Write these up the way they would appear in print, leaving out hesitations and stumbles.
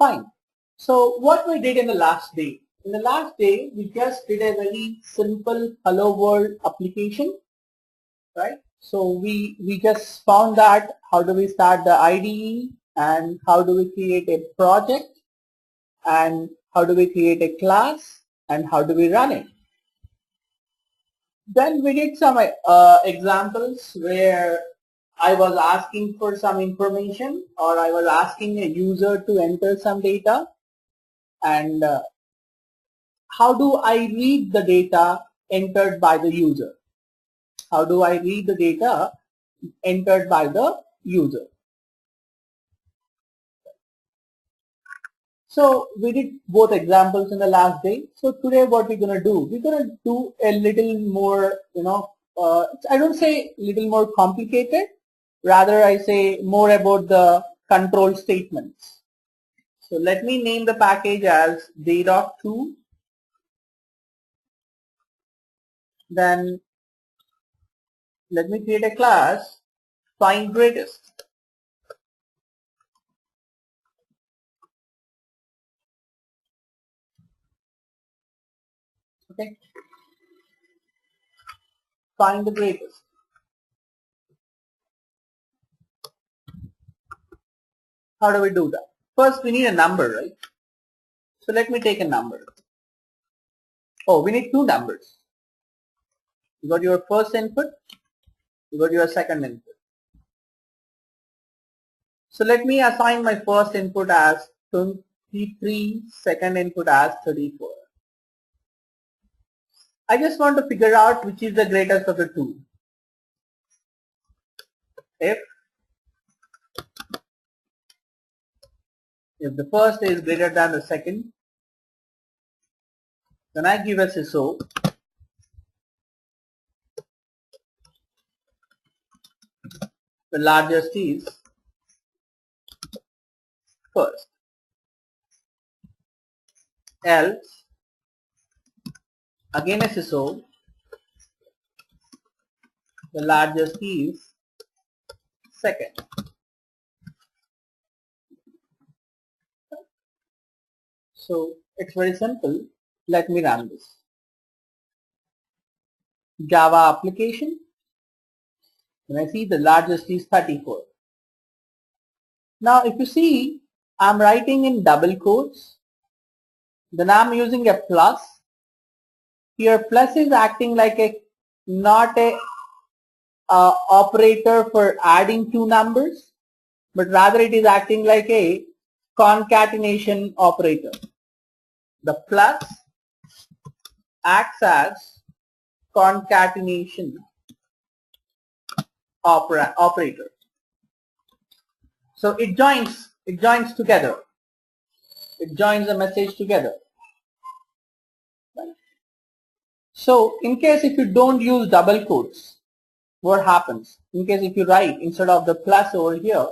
Fine. So what we did in the last day? In the last day, we just did a very simple Hello World application, right? So we just found that how do we start the IDE and how do we create a project and how do we create a class and how do we run it. Then we did some examples where I was asking for some information or I was asking a user to enter some data, and how do I read the data entered by the user? How do I read the data entered by the user? So we did both examples in the last day. So today what we're going to do? We're going to do a little more, I don't say little more complicated. Rather I say more about the control statements. So let me name the package as data2. Then let me create a class find greatest. Okay. Find the greatest. How do we do that? First we need a number, right? So let me take a number. Oh, we need two numbers. You got your first input, you got your second input. So let me assign my first input as 23, second input as 34. I just want to figure out which is the greatest of the two. If the first is greater than the second, then I give a SISO the largest is first, else again a SISO the largest is second. So it's very simple. Let me run this. Java application. When I see the largest is 34. Now if you see, I'm writing in double quotes. Then I'm using a plus. Here plus is acting like a not a operator for adding two numbers, but rather it is acting like a concatenation operator. The plus acts as concatenation operator. So it joins together. It joins the message together. Right? So in case if you don't use double quotes, what happens? In case if you write instead of the plus over here,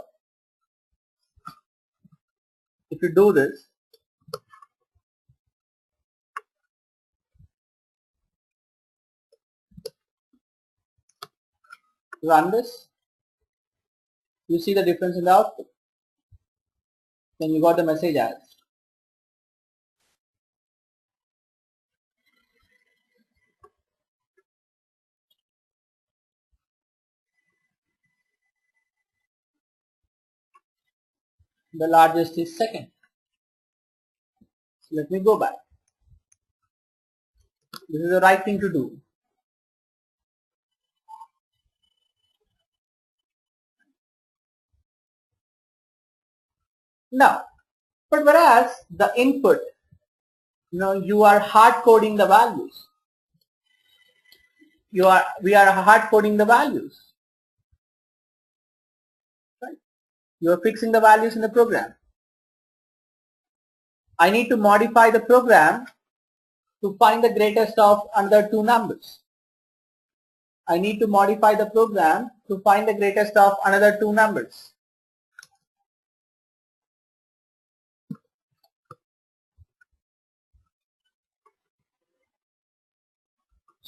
if you do this, run this, you see the difference in the output. Then you got the message as the largest is second. So let me go back. This is the right thing to do. Now, but whereas the input, you are hard coding the values. We are hard coding the values. Right? You are fixing the values in the program. I need to modify the program to find the greatest of another two numbers. I need to modify the program to find the greatest of another two numbers.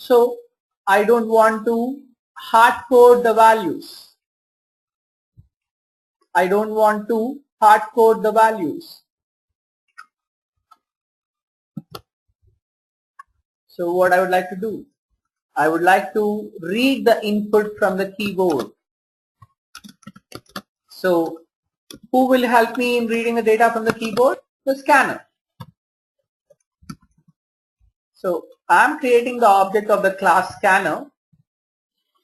So I don't want to hard code the values. I don't want to hard code the values. So what I would like to do, I would like to read the input from the keyboard. So who will help me in reading the data from the keyboard? The scanner. So I'm creating the object of the class scanner,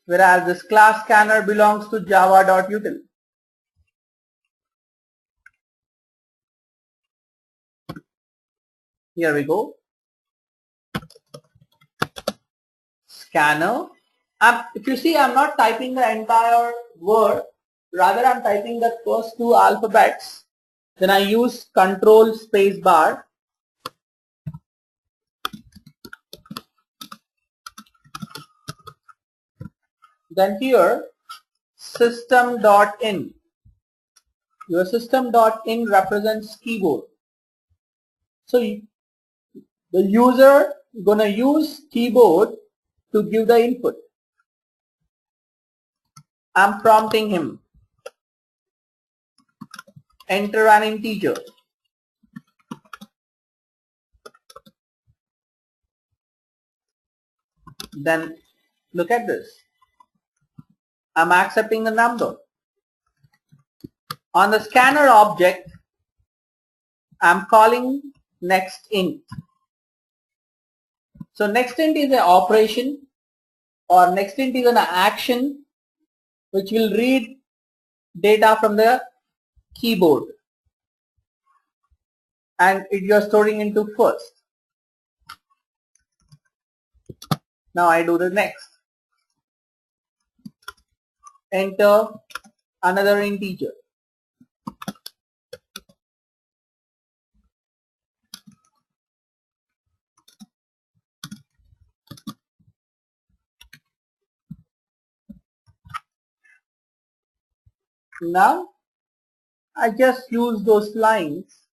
whereas this class scanner belongs to java.util. Here we go. Scanner. If you see, I'm not typing the entire word, rather I'm typing the first two alphabets. Then I use control space bar. Then here system.in. Your system.in represents keyboard. So the user gonna use keyboard to give the input. I'm prompting him. Enter an integer. Then look at this. I'm accepting the number. On the scanner object, I'm calling nextInt. So nextInt is an operation, or nextInt is an action which will read data from the keyboard, and you're storing into first. Now I do the next. Enter another integer. Now I just use those lines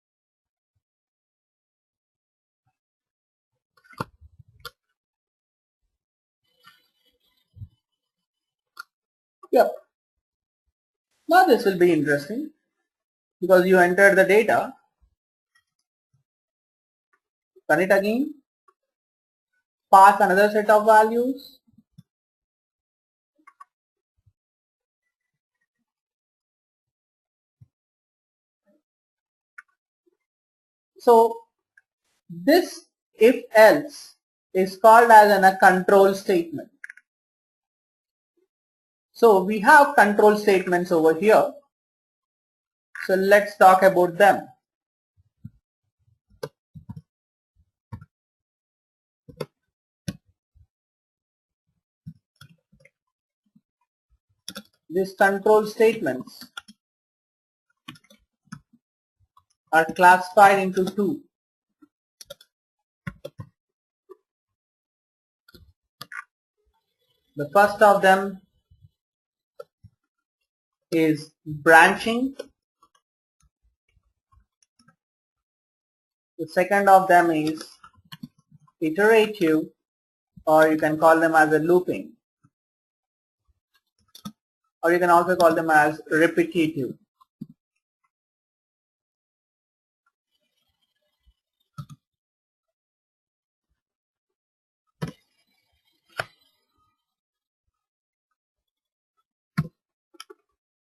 Yep. Now this will be interesting because you entered the data. Run it again. Pass another set of values. So this if else is called as a control statement. So we have control statements over here. So let's talk about them. These control statements are classified into two. The first of them is branching. The second of them is iterative, or you can call them as a looping, or you can also call them as repetitive.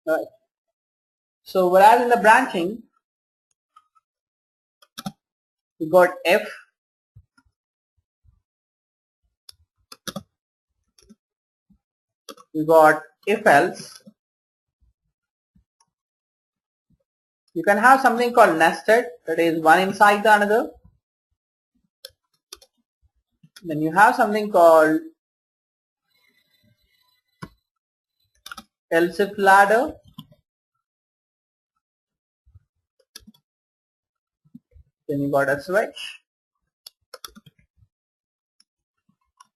Right. So whereas in the branching, we got if, we got if else. You can have something called nested, that is one inside the another. Then you have something called else if ladder. Then you got a switch.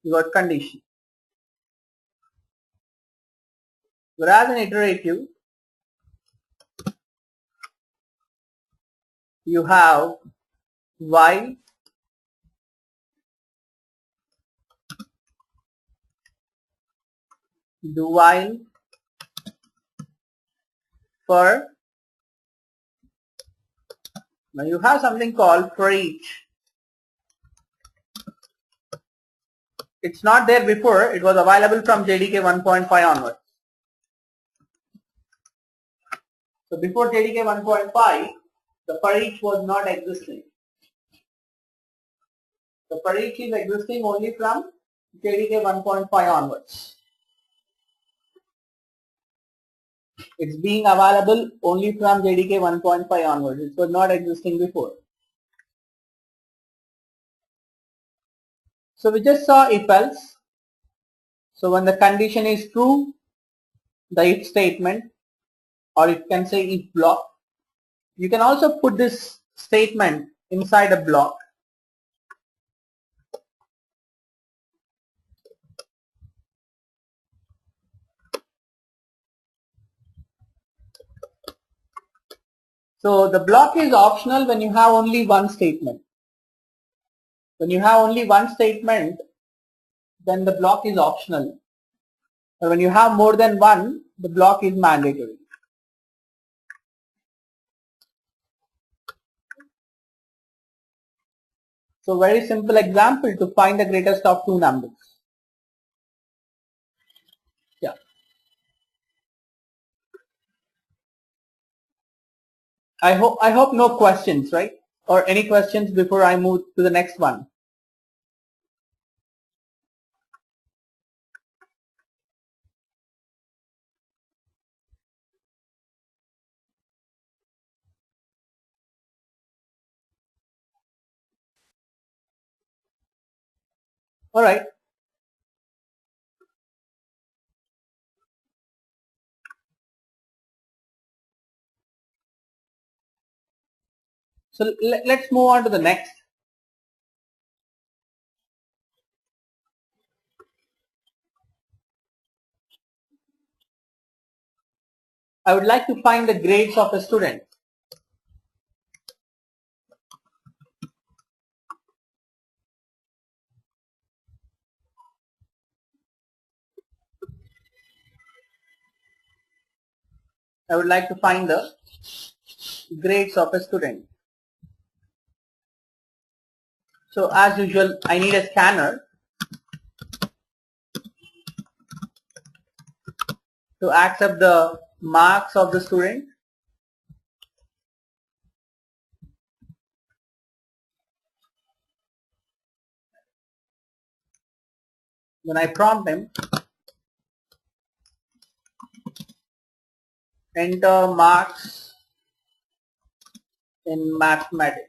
You got condition. Whereas in iterative, you have while, do while, for. Now you have something called for each. it's not there before. It was available from JDK 1.5 onwards. So before JDK 1.5, the for each was not existing. The for each is existing only from JDK 1.5 onwards. It's being available only from JDK 1.5 onwards. It was not existing before. So we just saw if else. So when the condition is true, the if statement, or you can say if block. You can also put this statement inside a block. So the block is optional when you have only one statement. When you have only one statement, then the block is optional. But when you have more than one, the block is mandatory. So very simple example to find the greatest of two numbers. Yeah. I hope no questions, right? Or any questions before I move to the next one? All right. So let's move on to the next. I would like to find the grades of a student. I would like to find the grades of a student. So as usual, I need a scanner to accept the marks of the student. When I prompt him, enter marks in mathematics.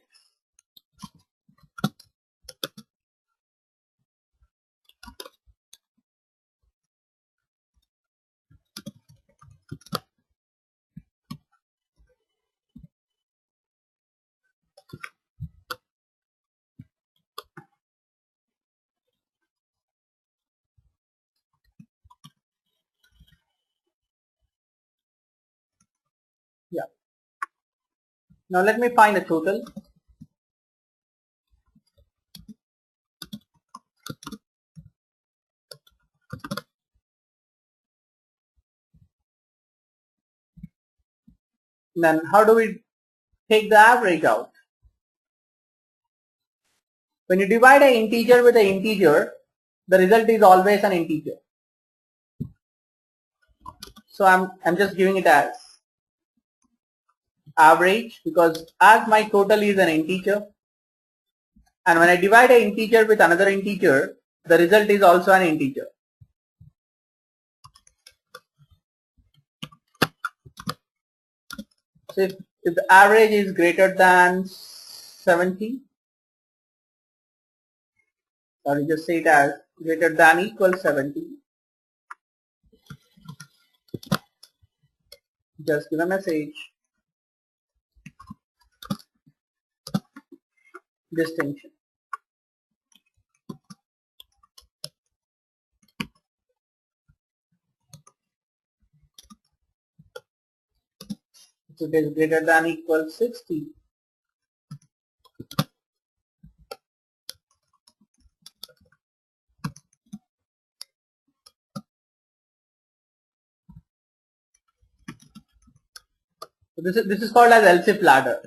Yeah. Now let me find the total. Then how do we take the average out? When you divide an integer with an integer, the result is always an integer. So I'm just giving it as average, because as my total is an integer, and when I divide an integer with another integer, the result is also an integer. So if the average is greater than 70, or you just say it as greater than equal 70, just give a message distinction. If it is greater than equal 60, so this is called as else if ladder.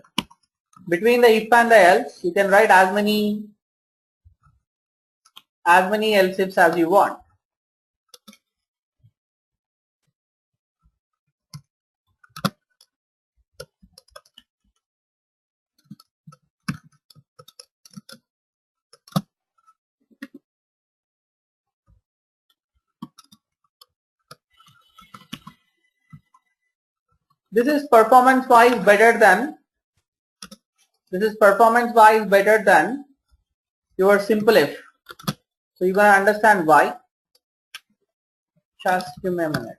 Between the if and the else, you can write as many as many else ifs as you want. This is performance wise better than your simple if. So you're going to understand why. Just give me a minute.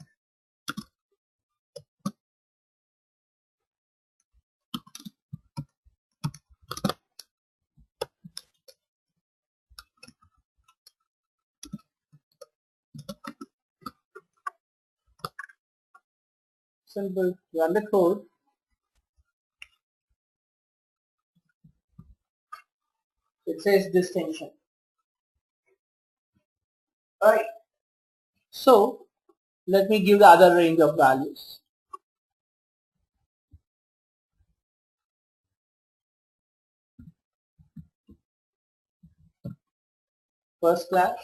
Simple, run the code. It says distinction. Alright. So let me give the other range of values. First class.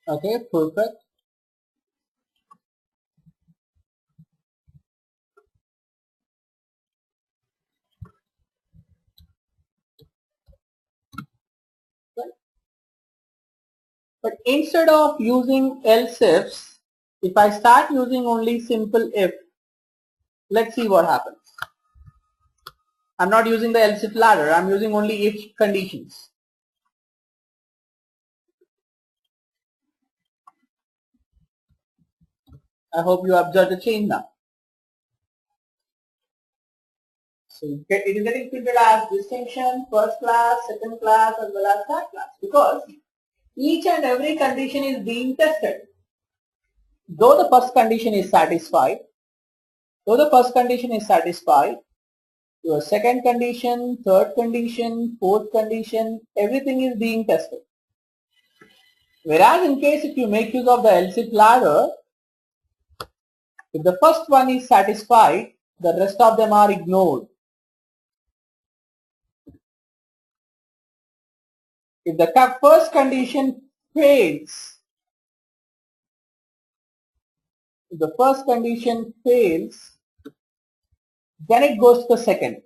Okay, perfect. But instead of using else ifs, if I start using only simple if, let's see what happens. I'm not using the else if ladder, I'm using only if conditions. I hope you observe the change now. So it is getting treated as distinction, first class, second class, as well as third class, because each and every condition is being tested. Though the first condition is satisfied, your second condition, third condition, fourth condition, everything is being tested. Whereas in case if you make use of the else if ladder, if the first one is satisfied, the rest of them are ignored. If the first condition fails, then it goes to the second,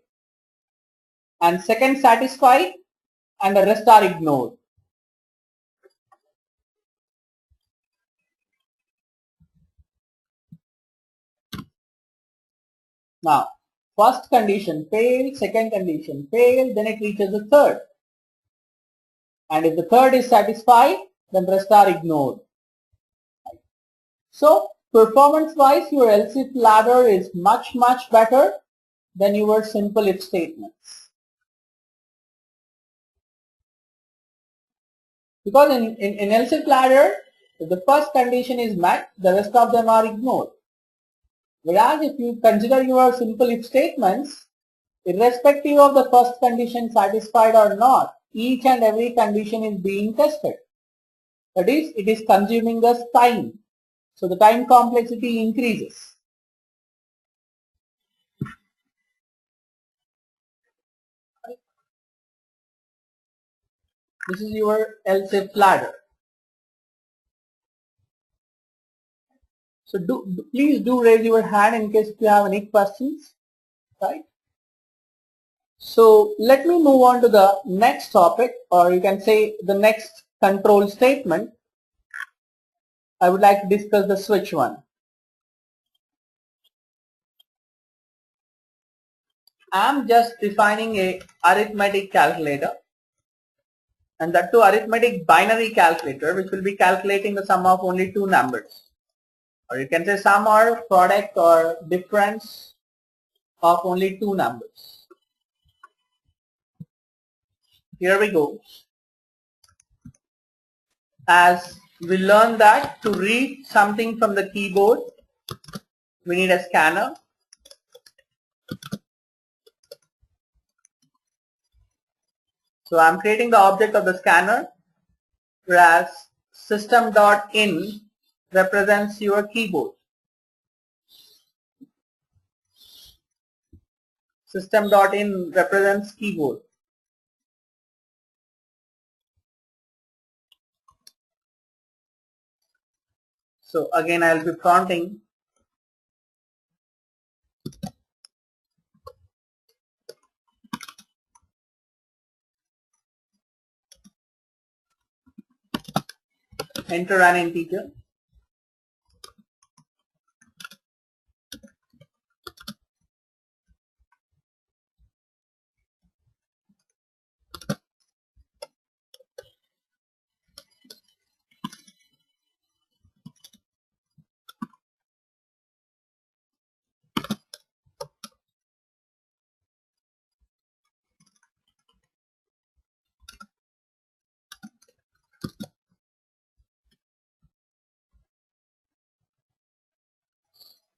and second satisfied, and the rest are ignored. Now, first condition failed, second condition failed, then it reaches the third. And if the third is satisfied, then rest are ignored. So, performance wise, your else if ladder is much better than your simple if statements. Because in else if ladder, if the first condition is met, the rest of them are ignored. Whereas if you consider your simple if statements, irrespective of the first condition satisfied or not, each and every condition is being tested. That is, it is consuming us time. So the time complexity increases. This is your else if ladder. So please do raise your hand in case you have any questions, right? So let me move on to the next topic, or you can say the next control statement. I would like to discuss the switch one. I'm just defining a arithmetic calculator, and that too arithmetic binary calculator, which will be calculating the sum of only two numbers, or you can say sum or product or difference of only two numbers. Here we go. As we learned that to read something from the keyboard, we need a scanner. So I'm creating the object of the scanner, whereas system.in represents your keyboard. System.in represents keyboard. So again, I'll be prompting enter an integer.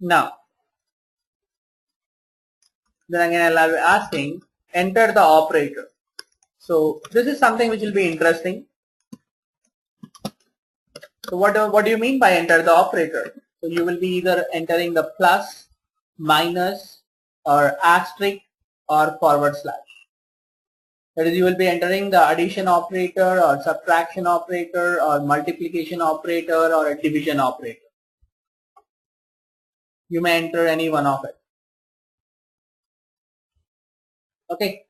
Now, then again I'll be asking enter the operator. So this is something which will be interesting. So what do you mean by enter the operator? So you will be either entering the plus, minus, or asterisk, or forward slash. That is, you will be entering the addition operator or subtraction operator or multiplication operator or a division operator. You may enter any one of it. Okay.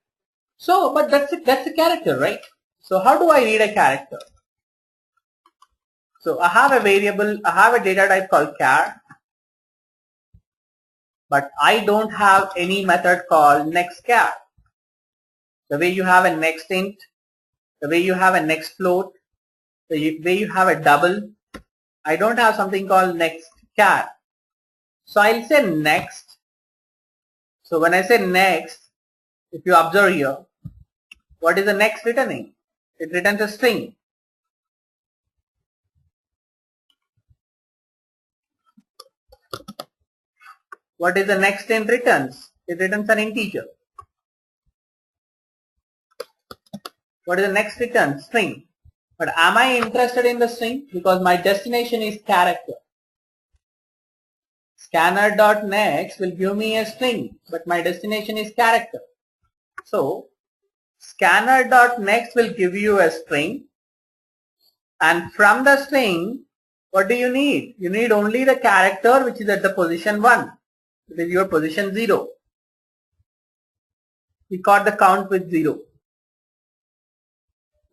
So, but that's a character, right? So how do I read a character? So I have a variable, I have a data type called char, but I don't have any method called next char. The way you have a next int, the way you have a next float, the way you have a double, I don't have something called next char. So I'll say next. So when I say next, if you observe here, what is the next returning? It returns a string. What is the next int returns? It returns an integer. What is the next return? String. But am I interested in the string? Because my destination is character. Scanner.next will give me a string, but my destination is character. So scanner.next will give you a string, and from the string, what do you need? You need only the character which is at the position 1. It is your position 0. We got the count with 0.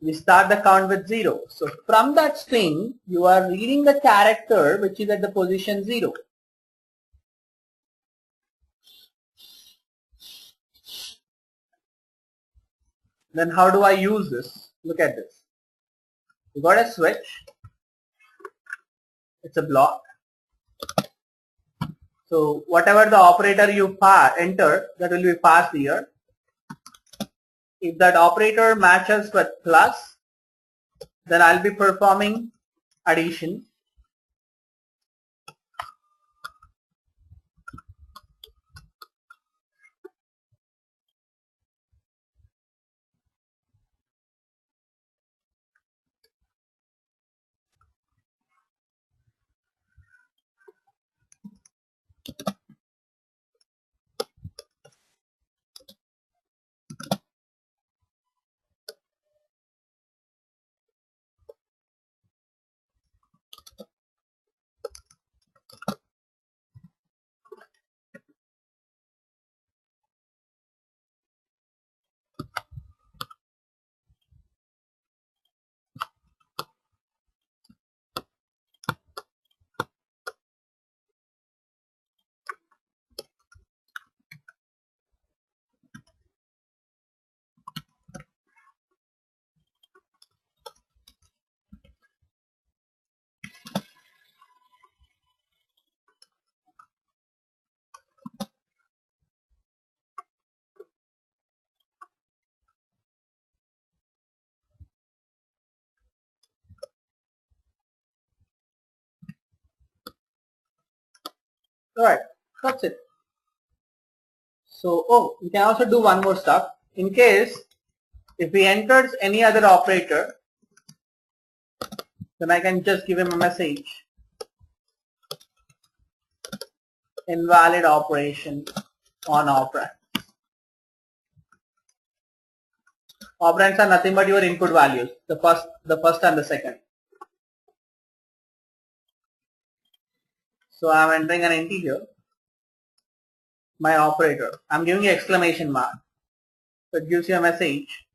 We start the count with 0. So from that string, you are reading the character which is at the position 0. Then how do I use this? Look at this. You got a switch. It's a block. So whatever the operator you enter, that will be passed here. If that operator matches with plus, then I'll be performing addition. Alright, that's it. So, we can also do one more stuff. In case, if he enters any other operator, then I can just give him a message. Invalid operation on operand. Operands are nothing but your input values, the first and the second. So I'm entering an integer, my operator. I'm giving an exclamation mark. So it gives you a message.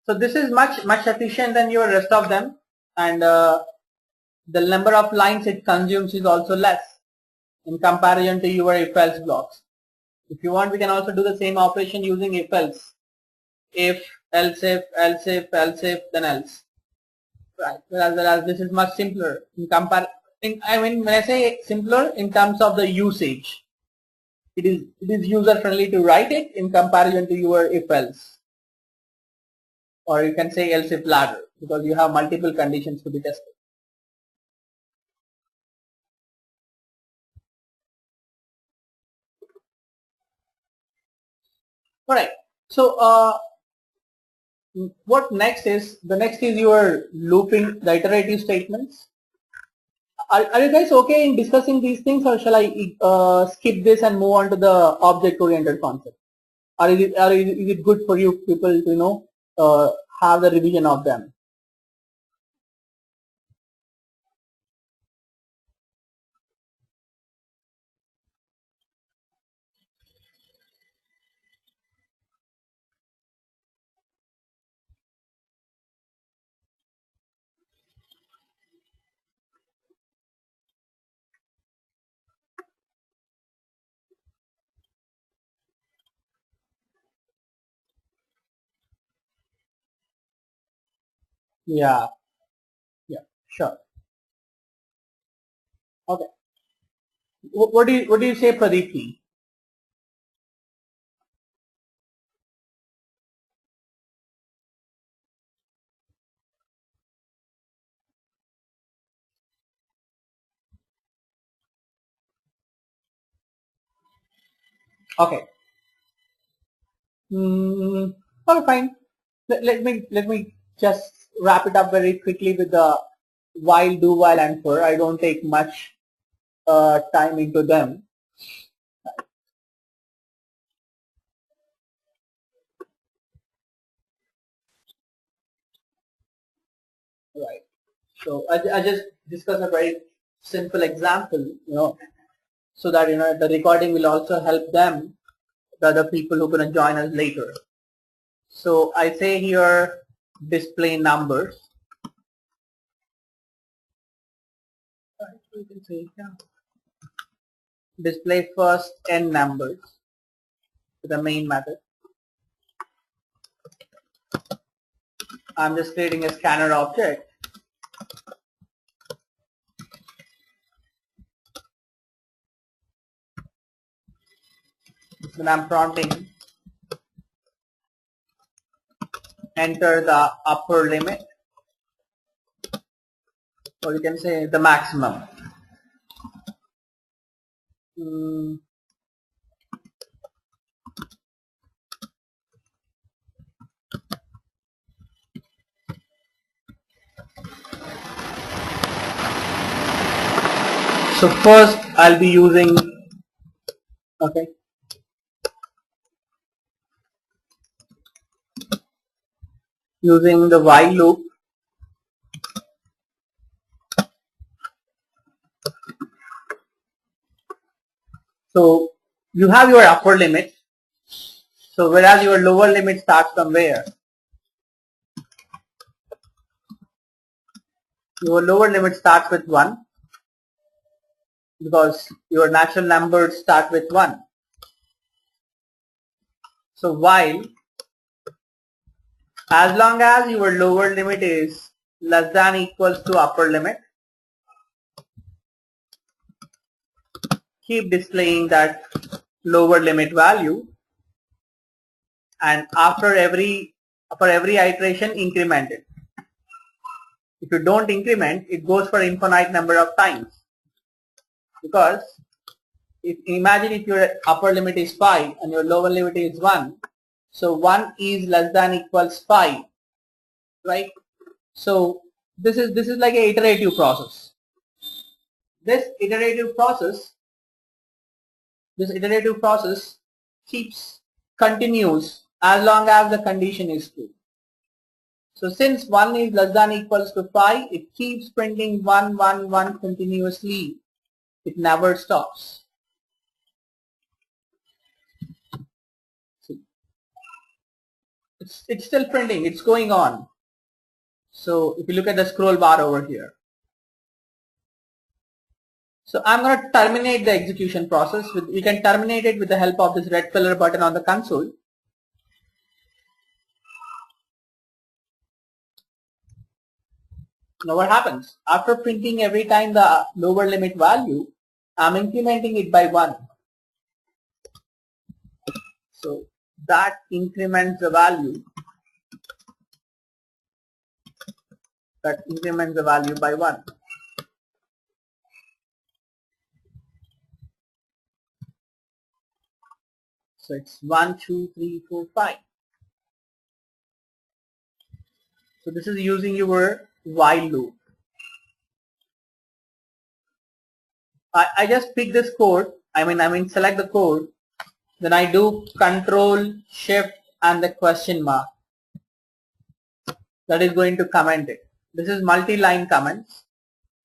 So this is much efficient than your rest of them, and the number of lines it consumes is also less in comparison to your if-else blocks. If you want, we can also do the same operation using if-else. If, else if, else if, else if, then else. Right. Whereas this is much simpler in I mean, when I say simpler in terms of the usage, it is user friendly to write it in comparison to your if-else. Or you can say else if ladder, because you have multiple conditions to be tested. Alright, so what next is, the next is your looping, the iterative statements. Are you guys okay in discussing these things, or shall I skip this and move on to the object oriented concept? Or is it good for you people to have the revision of them? Yeah, sure. Okay. What do you say, Pradeep? Okay. Okay, fine. Let me just wrap it up very quickly with the while, do while, and for. I don't take much time into them. Right. So I just discuss a very simple example, so that the recording will also help them, the other people who are going to join us later. So I say here display numbers. Right, so you can say display first n numbers to the main method. I'm just creating a scanner object. Then I'm prompting enter the upper limit, or you can say the maximum. So first I'll be using, okay, using the while loop. So you have your upper limit. So whereas your lower limit starts from where? Your lower limit starts with 1, because your natural numbers start with 1. So while, as long as your lower limit is less than equals to upper limit, keep displaying that lower limit value, and for every iteration increment it. If you don't increment, it goes for infinite number of times, because imagine if your upper limit is 5 and your lower limit is 1, so 1 is less than equals 5, right? So this is like an iterative process. This iterative process continues as long as the condition is true. So since 1 is less than equals to 5, it keeps printing 1, 1, 1 continuously. It never stops. See, it's still printing, it's going on. So if you look at the scroll bar over here. So I'm going to terminate the execution process. We can terminate it with the help of this red color button on the console. Now what happens? After printing every time the lower limit value, I'm incrementing it by 1. So that increments the value. That increments the value by 1. So it's 1, 2, 3, 4, 5. So this is using your while loop. I just pick this code. I mean select the code. Then I do Control Shift and the question mark. That is going to comment it. This is multi-line comments,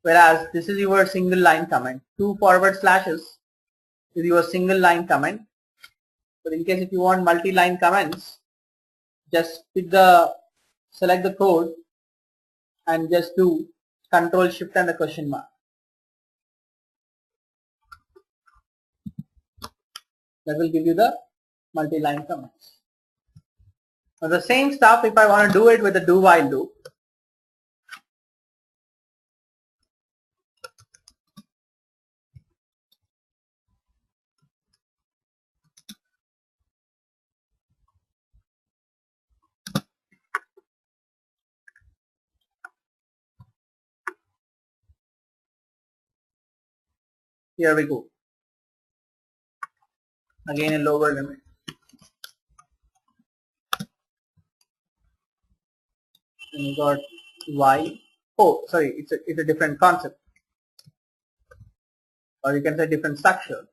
whereas this is your single line comment. 2 forward slashes is your single line comment. But in case if you want multi-line comments, just select the code and just do Control Shift and the question mark. That will give you the multi-line comments. Now the same stuff if I want to do it with the do while loop. Here we go. Again a lower limit. And you got while. Oh, sorry, it's a different concept. Or you can say different structure.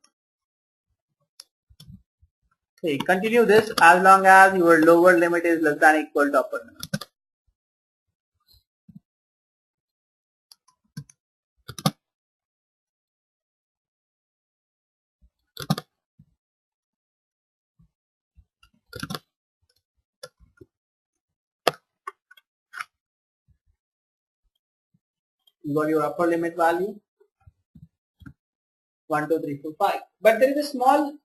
Okay, continue this as long as your lower limit is less than equal to upper limit. You got your upper limit value 1, 2, 3, 4, 5. But there is a small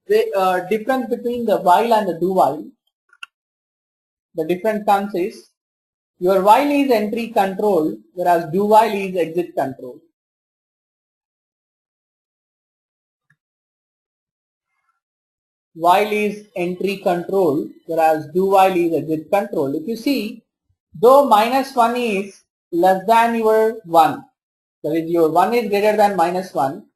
difference between the while and the do while. The difference comes is your while is entry control, whereas do while is exit control. While is entry control, whereas do while is exit control. If you see, though -1 is less than your 1, that is your 1 is greater than -1,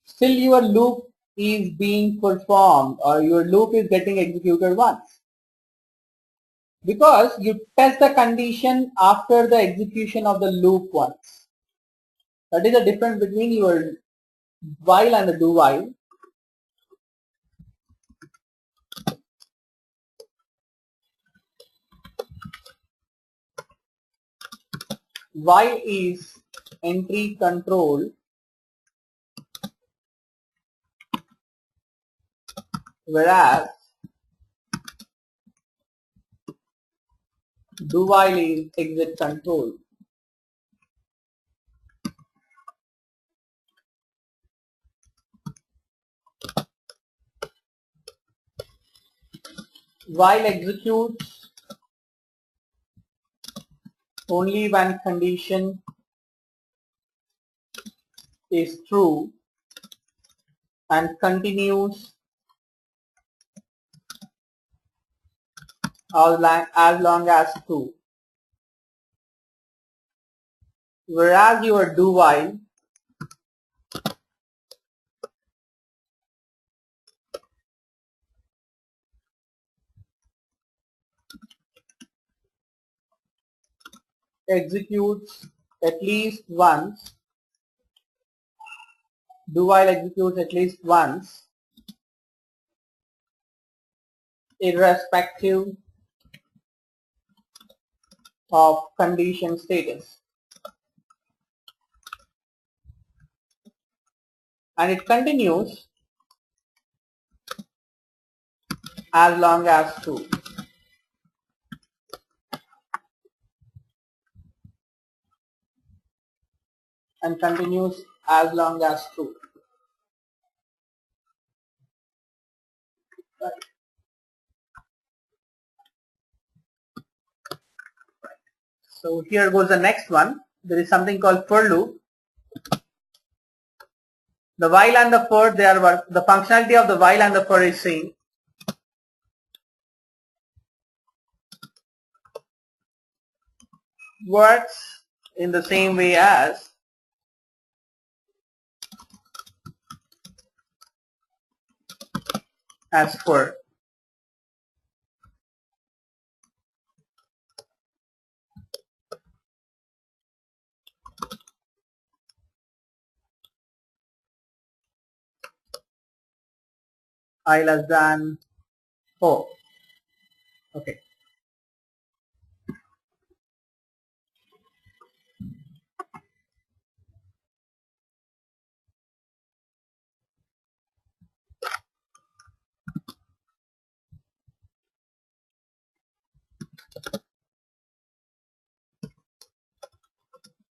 still your loop is being performed or your loop is getting executed once. Because you test the condition after the execution of the loop once. That is the difference between your while and the do while. While is entry control, whereas do while is exit control. While executes only when condition is true and continues as long as true. Whereas your do while executes at least once, do while executes at least once, irrespective of condition status. And it continues as long as true. And continues as long as true. Right. So here goes the next one. There is something called for loop. The while and the for, they are the functionality of the while and the for is same. Works in the same way as for. I less than 4. Okay.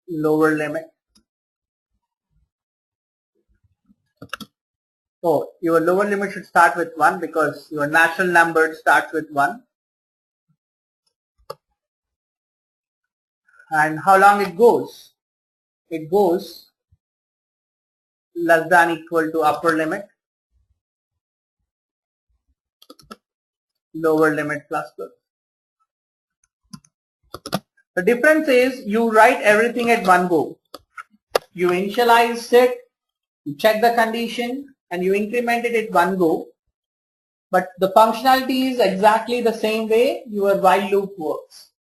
Lower limit. So your lower limit should start with 1 because your natural number starts with 1. And how long it goes? It goes less than equal to upper limit, lower limit plus plus. The difference is you write everything at one go. You initialize it, you check the condition, and you increment it at one go. But the functionality is exactly the same way your while loop works.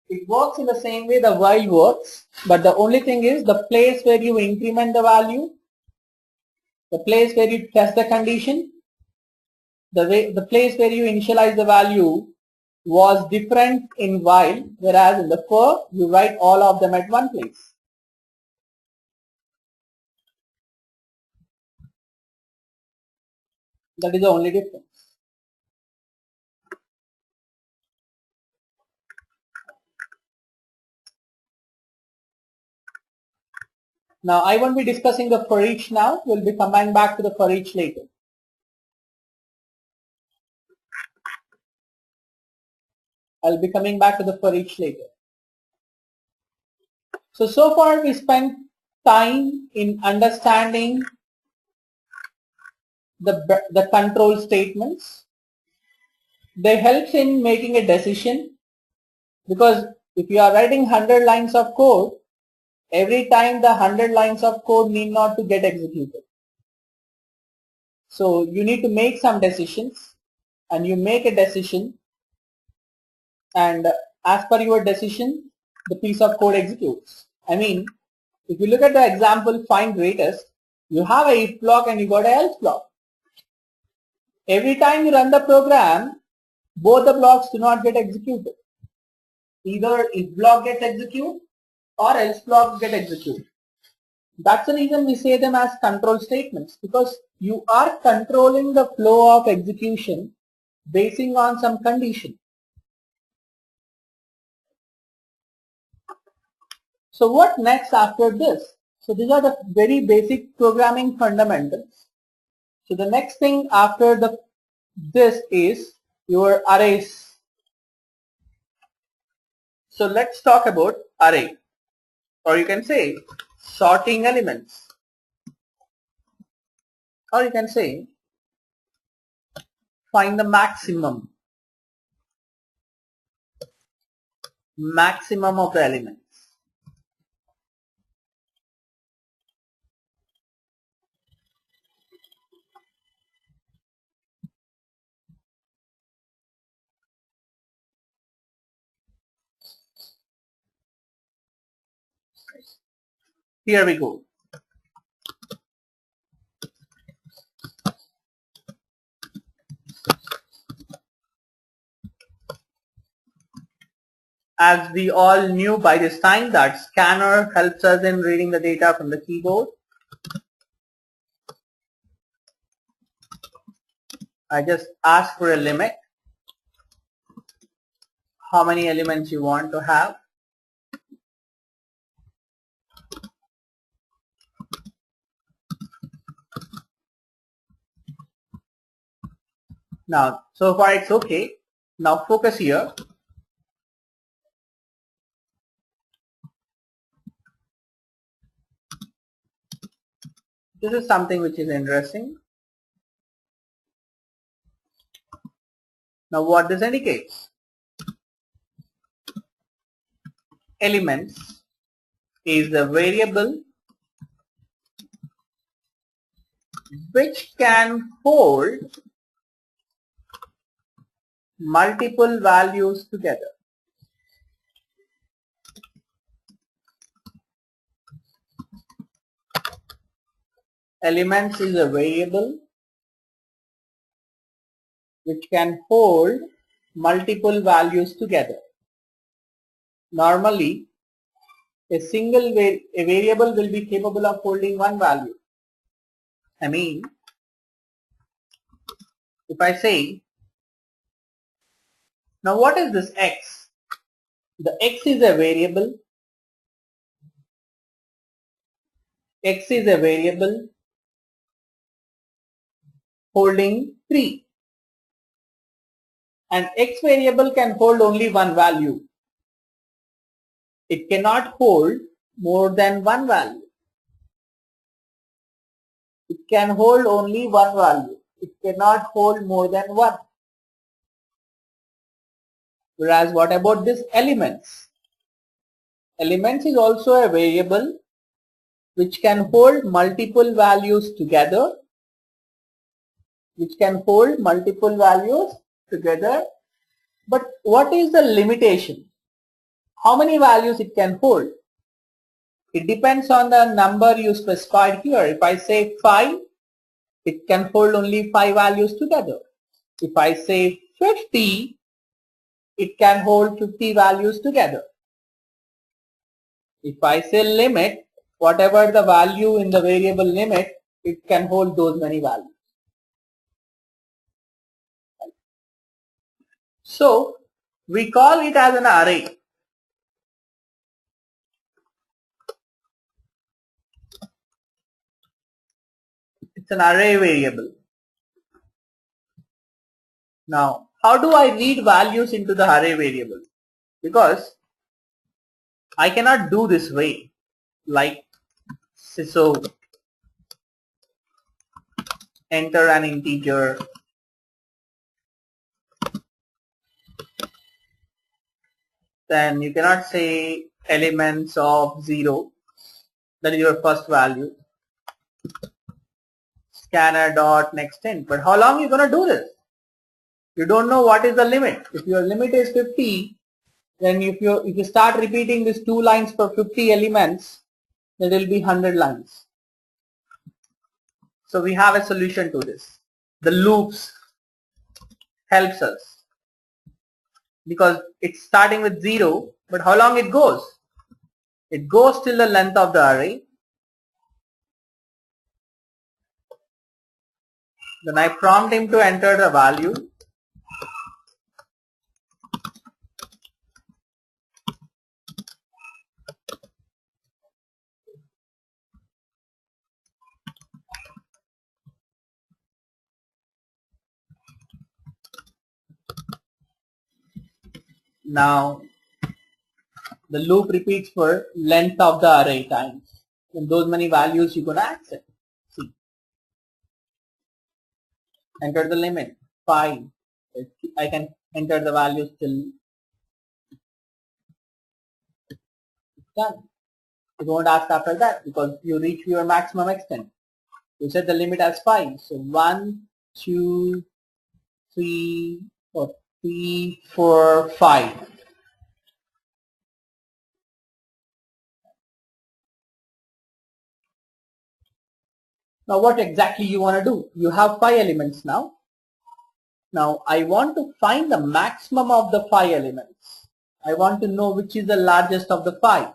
It works in the same way the while works, but the only thing is the place where you increment the value, the place where you test the condition, the place where you initialize the value was different in while, whereas in the for you write all of them at one place. That is the only difference. Now I won't be discussing the for each now. We'll be coming back to the for each later. I'll be coming back to the for each later. So far we spent time in understanding the control statements. They help in making a decision, because if you are writing 100 lines of code, every time the 100 lines of code need not to get executed. So you need to make some decisions, and you make a decision, and as per your decision the piece of code executes. I mean, if you look at the example find greatest, you have a if block and you got a else block. Every time you run the program, both the blocks do not get executed. Either if block gets executed or else block get executed. That's the reason we say them as control statements, because you are controlling the flow of execution basing on some condition. So what next after this? So these are the very basic programming fundamentals. So the next thing after this is your arrays. So let's talk about array, or you can say sorting elements, or you can say find the maximum of the elements. Here we go. As we all knew by this time that scanner helps us in reading the data from the keyboard. I just ask for a limit. How many elements you want to have. Now, so far it's okay. Now focus here. This is something which is interesting. Now what this indicates? Elements is the variable which can hold multiple values together. Elements is a variable which can hold multiple values together. Normally, a variable will be capable of holding one value. I mean, if I say, now what is this x? The x is a variable. X is a variable holding 3. And x variable can hold only one value. It cannot hold more than one value. It can hold only one value. It cannot hold more than one. Whereas what about this elements? Elements is also a variable which can hold multiple values together. But what is the limitation? How many values it can hold? It depends on the number you specified here. If I say 5, it can hold only 5 values together. If I say 50, it can hold 50 values together. If I say limit, whatever the value in the variable limit, it can hold those many values. So we call it as an array. It's an array variable. Now, how do I read values into the array variable? Because I cannot do this way, like so enter an integer, then you cannot say elements of 0, that is your first value, scanner dot next int. But how long are you going to do this? You don't know what is the limit. If your limit is 50, then if you start repeating these 2 lines for 50 elements, there will be 100 lines. So we have a solution to this. The loops helps us because it's starting with 0, but how long it goes? It goes till the length of the array. Then I prompt him to enter the value. Now the loop repeats for length of the array times. And those many values you're going to accept. See. Enter the limit 5. I can enter the values till done. You don't ask after that because you reach your maximum extent. You set the limit as 5. So 1, 2, 3, 4, 5. Now what exactly you want to do? You have 5 elements now. Now I want to find the maximum of the 5 elements. I want to know which is the largest of the 5.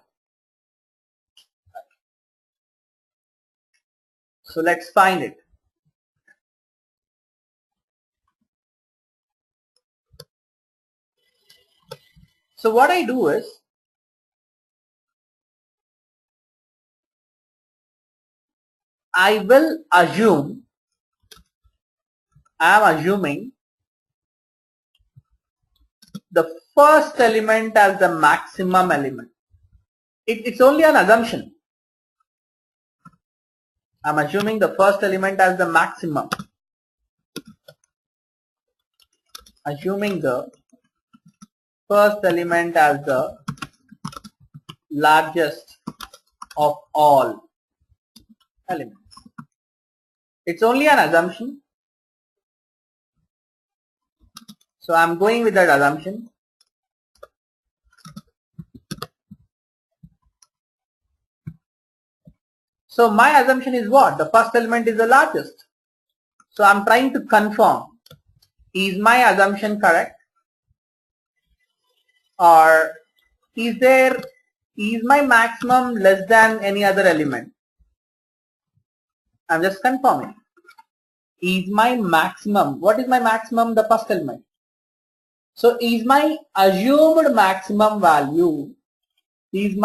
So let's find it. So what I do is, I will assume, I am assuming the first element as the maximum element. It's only an assumption. I'm assuming the first element as the maximum. Assuming the first element as the largest of all elements. It's only an assumption. So I'm going with that assumption. So my assumption is what? The first element is the largest. So I'm trying to confirm, is my assumption correct? Or is my maximum less than any other element? I'm just confirming. Is my maximum, what is my maximum? The first element. So is my assumed maximum value, is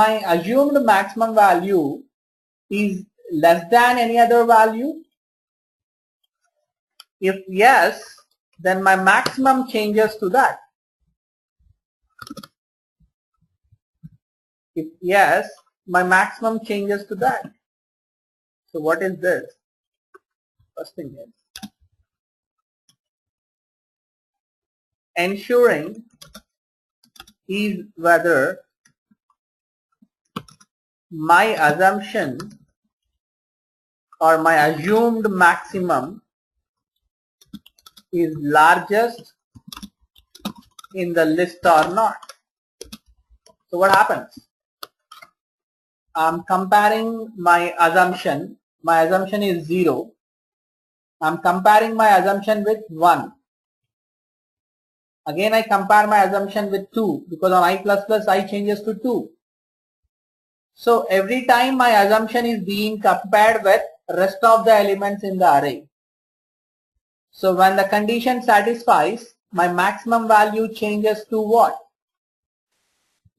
less than any other value? If yes, then my maximum changes to that. If yes, my maximum changes to that. So what is this? First thing is ensuring is whether my assumption or my assumed maximum is largest in the list or not. So what happens? I'm comparing my assumption. My assumption is 0. I'm comparing my assumption with 1. Again I compare my assumption with 2 because on I++ I changes to 2. So every time my assumption is being compared with rest of the elements in the array. So when the condition satisfies, my maximum value changes to what?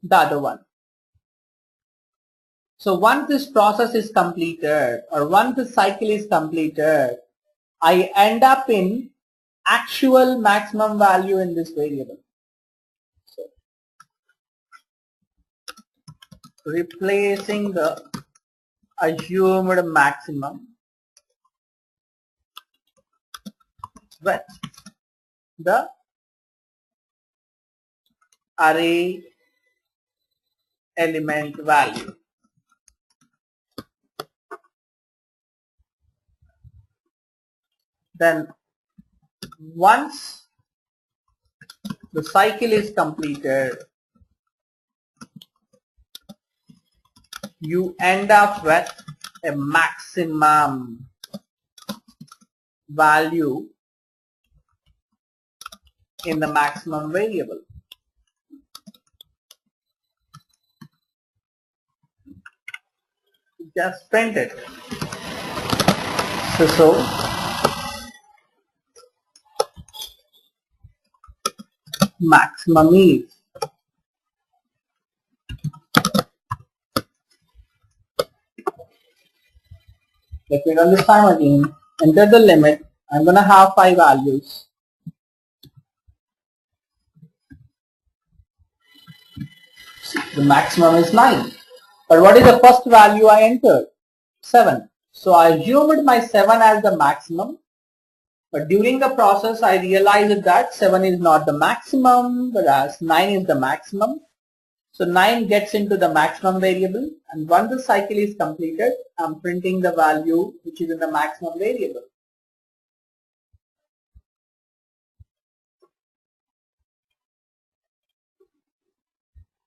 The other one. So once this process is completed or once the cycle is completed, I end up in actual maximum value in this variable. So replacing the assumed maximum with the array element value. Then once the cycle is completed, you end up with a maximum value in the maximum variable. Just print it. So maximum is let me run this time again. Enter the limit. I'm going to have 5 values. See, the maximum is 9. But what is the first value I entered? 7. So I assumed my 7 as the maximum. But during the process I realized that 7 is not the maximum, whereas 9 is the maximum. So 9 gets into the maximum variable, and once the cycle is completed, I'm printing the value which is in the maximum variable.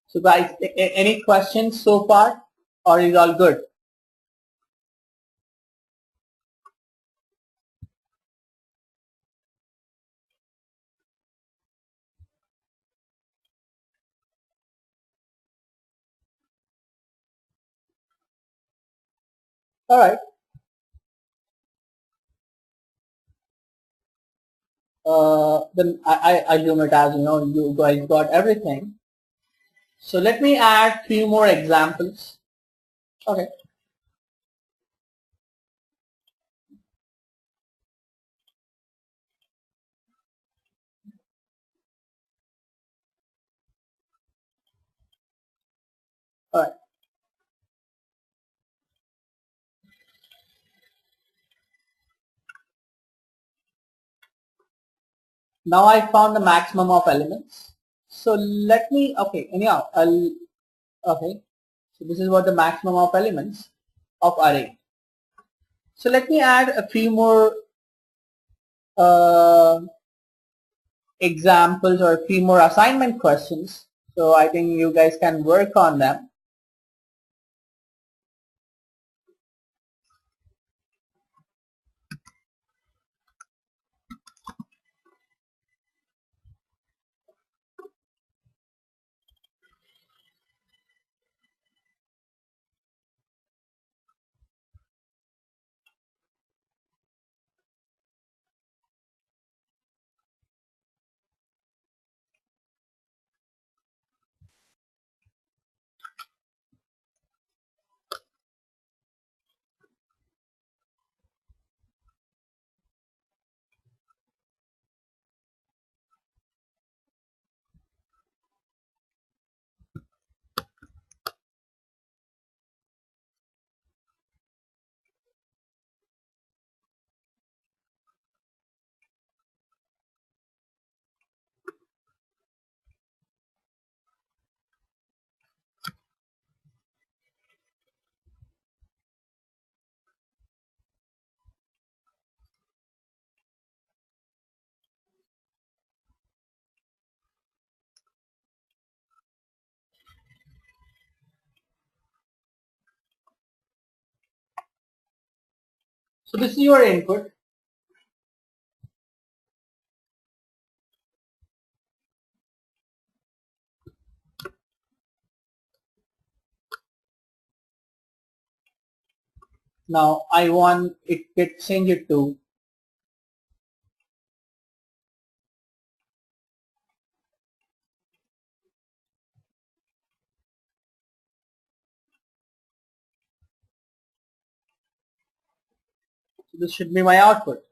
So guys, any questions so far, or is all good? All right. Then I assume it as, you guys got everything. So let me add few more examples. Okay. All right. Now I found the maximum of elements. So let me, okay, anyhow, okay. So this is what the maximum of elements of array. So let me add a few more uh, examples or a few more assignment questions. So I think you guys can work on them. So this is your input. Now I want it get change it to so this should be my output.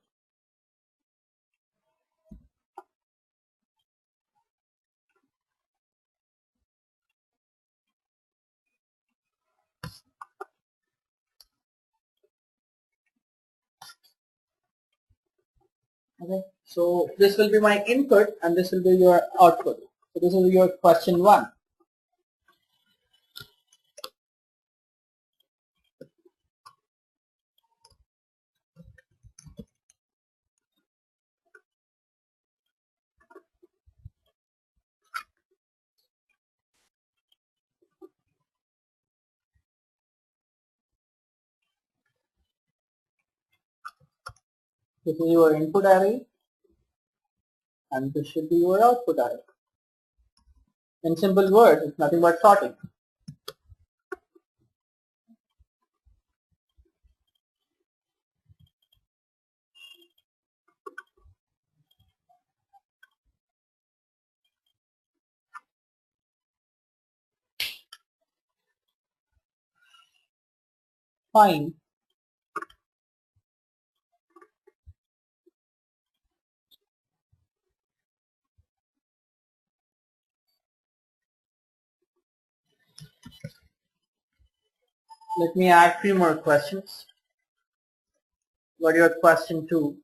Okay. So this will be my input and this will be your output. So this is your question 1. This is your input array and this should be your output array. In simple words, it's nothing but sorting. Fine. Let me add 3 more questions. What your question 2?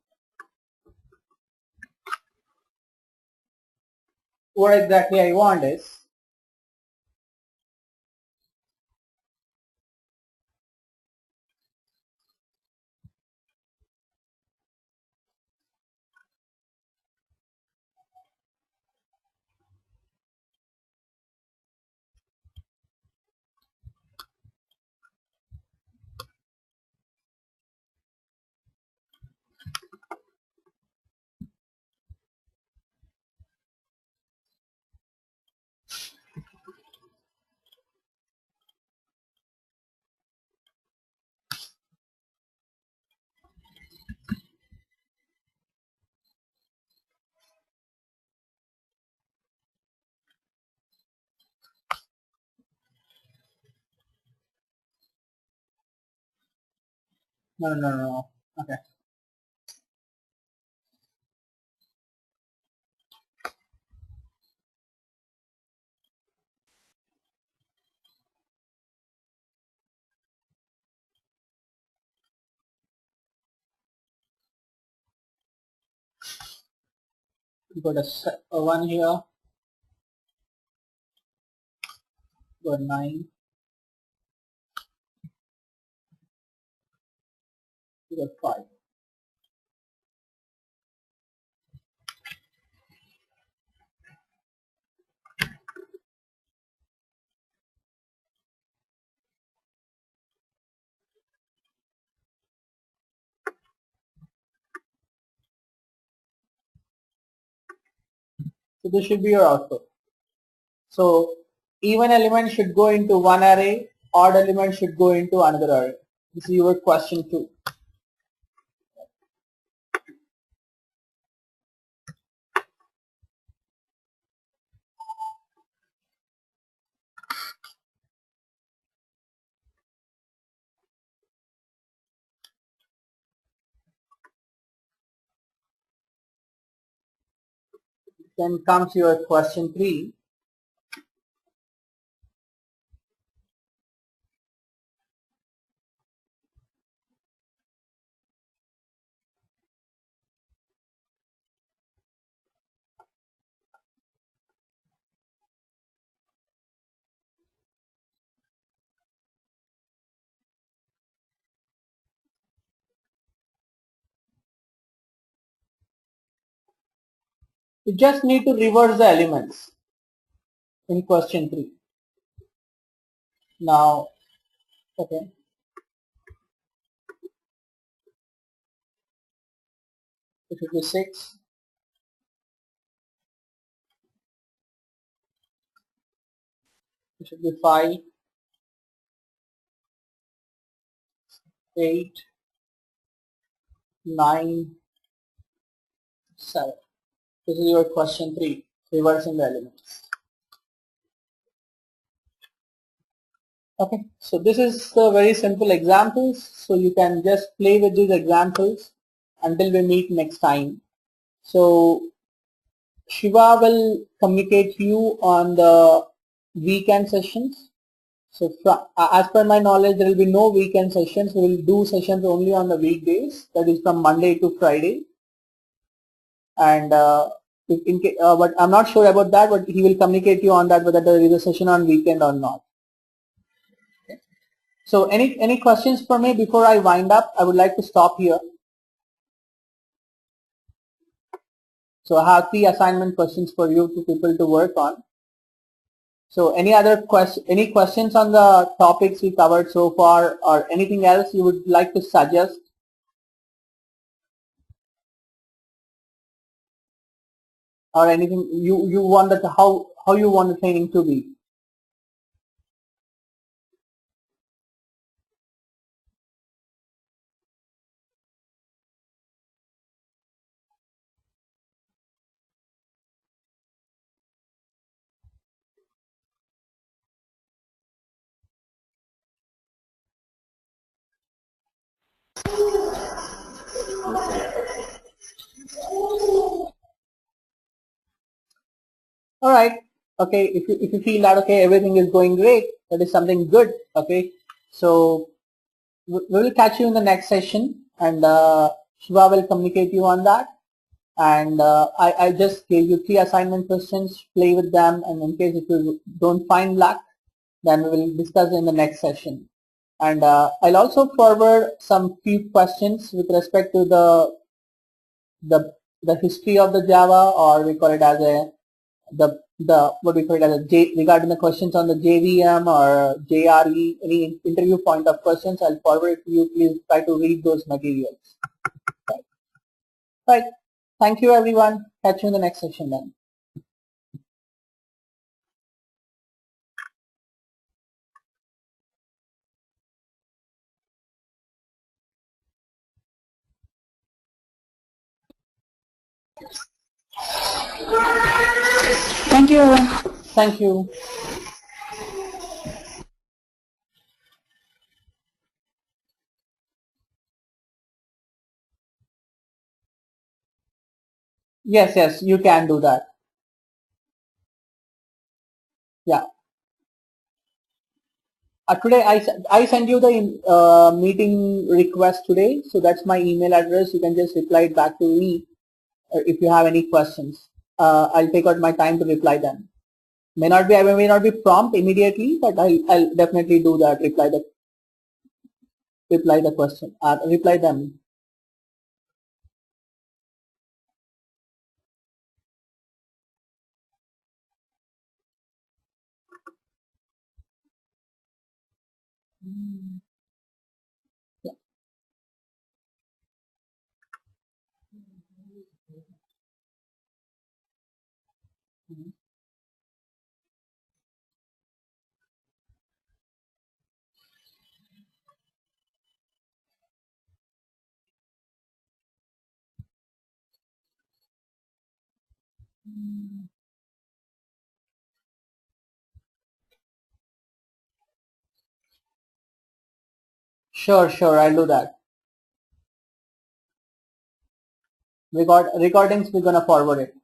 What exactly I want is, No. Okay. We got a 1 here, got 9, we got 5. So this should be your output. So even element should go into one array, odd element should go into another array. This is your question 2. Then comes your question 3. You just need to reverse the elements in question 3. Now, okay, it should be 6, it should be 5, 8, 9, 7. This is your question 3, reversing the elements. Okay, so this is the very simple examples. So you can just play with these examples until we meet next time. So Shiva will communicate to you on the weekend sessions. So as per my knowledge, there will be no weekend sessions. We will do sessions only on the weekdays. That is from Monday to Friday. And but I'm not sure about that. But he will communicate to you on that whether there is a session on weekend or not. So any questions for me before I wind up? I would like to stop here. So I have 3 assignment questions for you two people to work on. So any questions on the topics we covered so far, or anything else you would like to suggest? Or anything you want that how you want the training to be? All right. Okay. If you feel that okay, everything is going great, that is something good. Okay. So we will catch you in the next session, and Shiva will communicate you on that. And I just gave you 3 assignment questions. Play with them, and in case if you don't find luck, then we will discuss in the next session. And I'll also forward some few questions with respect to the history of the Java, or we call it as a the what we call it as a regarding the questions on the JVM or JRE, any interview point of questions. I'll forward it to you. Please try to read those materials. Right. Thank you, everyone. Catch you in the next session then. Thank you. Thank you. Yes, you can do that. Yeah. Today I send you the meeting request today, so that's my email address. You can just reply it back to me if you have any questions. I'll take out my time to reply them. I may not be prompt immediately, but I'll definitely do that. Reply the question. Reply them. Yeah. Sure. I'll do that. Recordings. We're gonna forward it.